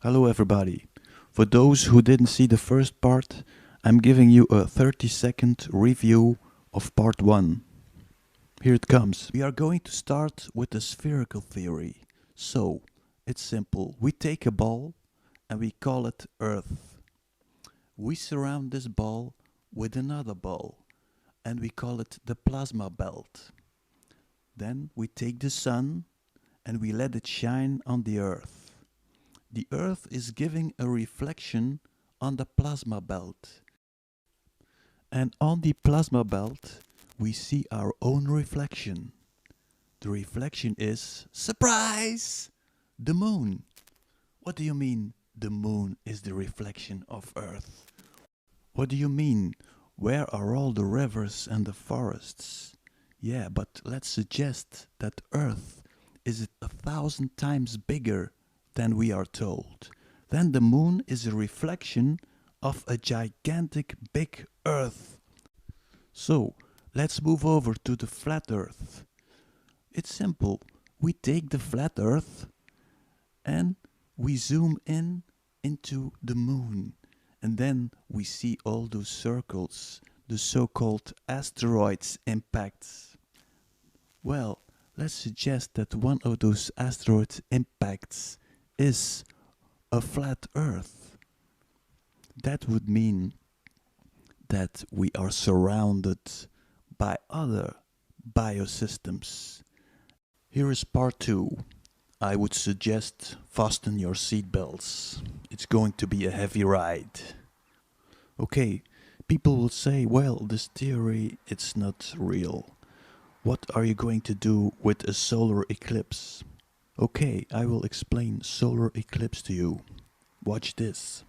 Hello everybody. For those who didn't see the first part, I'm giving you a 30-second review of part 1. Here it comes. We are going to start with the spherical theory. So, it's simple. We take a ball and we call it Earth. We surround this ball with another ball and we call it the plasma belt. Then we take the sun and we let it shine on the Earth. The Earth is giving a reflection on the plasma belt. And on the plasma belt, we see our own reflection. The reflection is, surprise, the moon. What do you mean the moon is the reflection of Earth? What do you mean? Where are all the rivers and the forests? Yeah, but let's suggest that Earth is 1,000 times bigger than we are told. Then the moon is a reflection of a gigantic big Earth. So, let's move over to the flat Earth. It's simple. We take the flat Earth and we zoom in into the moon. And then we see all those circles, the so-called asteroids impacts. Well, let's suggest that one of those asteroid impacts is a flat Earth. That would mean that we are surrounded by other biosystems. Here is part 2. I would suggest fasten your seatbelts. It's going to be a heavy ride. Okay, people will say, well, this theory, it's not real. What are you going to do with a solar eclipse? Okay, I will explain solar eclipse to you. Watch this.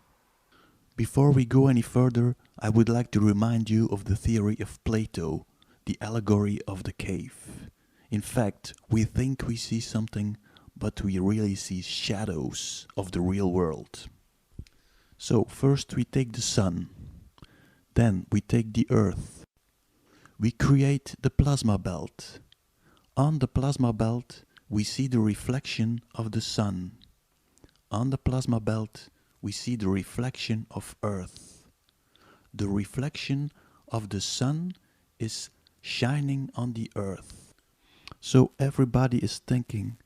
Before we go any further, I would like to remind you of the theory of Plato, the allegory of the cave. In fact, we think we see something, but we really see shadows of the real world. So, first we take the sun, then we take the earth. We create the plasma belt. On the plasma belt, we see the reflection of the sun. On the plasma belt, we see the reflection of Earth. The reflection of the sun is shining on the Earth. So everybody is thinking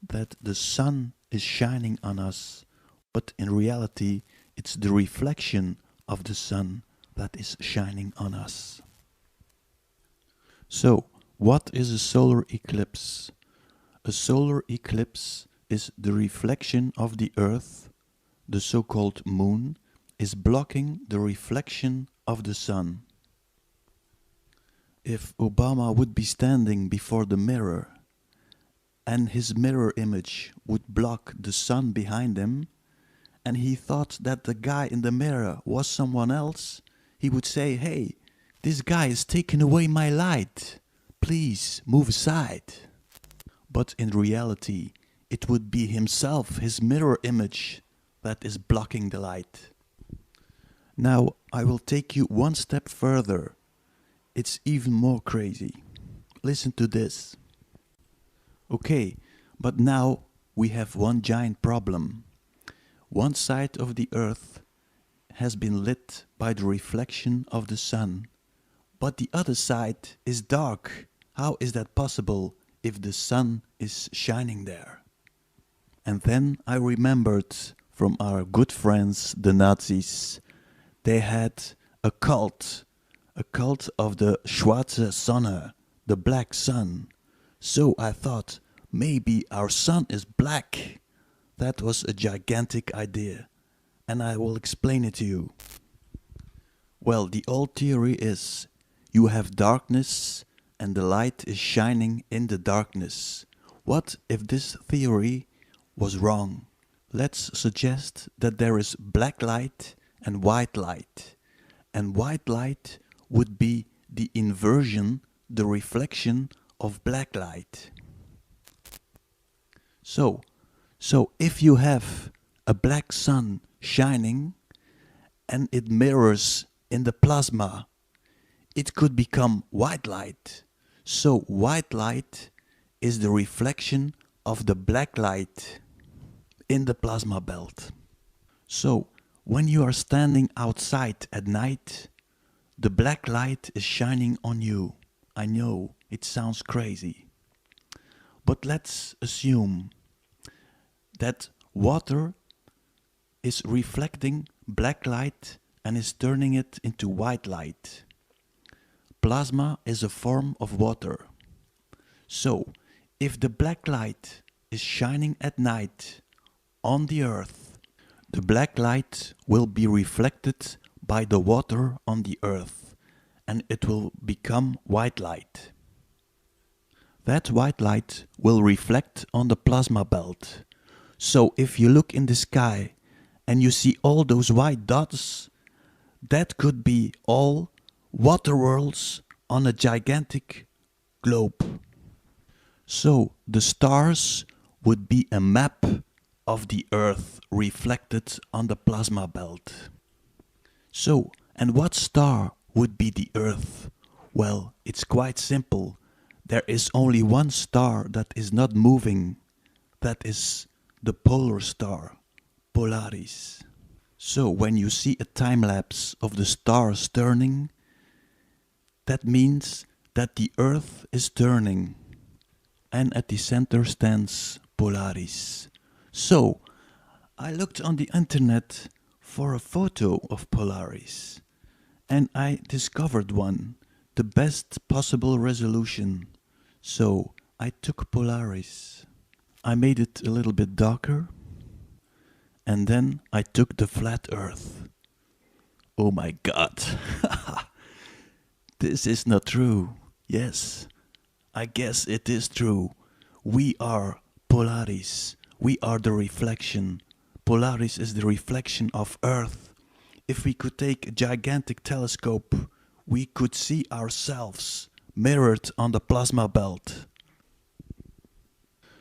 that the sun is shining on us, but in reality, it's the reflection of the sun that is shining on us. So, what is a solar eclipse? A solar eclipse is the reflection of the Earth. The so-called moon is blocking the reflection of the sun. If Obama would be standing before the mirror and his mirror image would block the sun behind him, and he thought that the guy in the mirror was someone else, he would say, hey, this guy is taking away my light. Please move aside. But in reality, it would be himself, his mirror image, that is blocking the light. Now, I will take you one step further. It's even more crazy. Listen to this. Okay, but now we have one giant problem. One side of the Earth has been lit by the reflection of the sun, but the other side is dark. How is that possible if the sun is shining there? And then I remembered from our good friends, the Nazis. They had a cult of the Schwarze Sonne, the Black Sun. So I thought, maybe our sun is black. That was a gigantic idea, and I will explain it to you. Well, the old theory is, you have darkness and the light is shining in the darkness. What if this theory was wrong? Let's suggest that there is black light and white light. And white light would be the inversion, the reflection of black light. So if you have a black sun shining and it mirrors in the plasma, it could become white light. So white light is the reflection of the black light in the plasma belt. So, when you are standing outside at night, the black light is shining on you. I know, it sounds crazy. But let's assume that water is reflecting black light and is turning it into white light. Plasma is a form of water. So, if the black light is shining at night on the earth, the black light will be reflected by the water on the earth and it will become white light. That white light will reflect on the plasma belt. So if you look in the sky and you see all those white dots, that could be all water worlds on a gigantic globe. So the stars would be a map of the Earth reflected on the plasma belt. So, and what star would be the Earth? Well, it's quite simple. There is only one star that is not moving. That is the polar star, Polaris. So when you see a time lapse of the stars turning, that means that the Earth is turning. And at the center stands Polaris. So, I looked on the internet for a photo of Polaris. And I discovered one, the best possible resolution. So, I took Polaris. I made it a little bit darker. And then I took the flat Earth. Oh my God. This is not true. Yes, I guess it is true. We are Polaris. We are the reflection. Polaris is the reflection of Earth. If we could take a gigantic telescope, we could see ourselves mirrored on the plasma belt.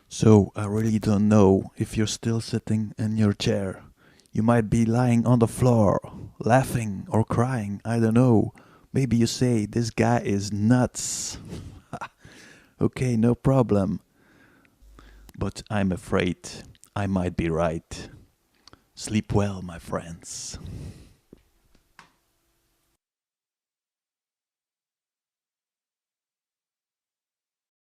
So I really don't know if you're still sitting in your chair. You might be lying on the floor, laughing or crying, I don't know. Maybe you say, this guy is nuts. Okay, no problem. But I'm afraid I might be right. Sleep well, my friends.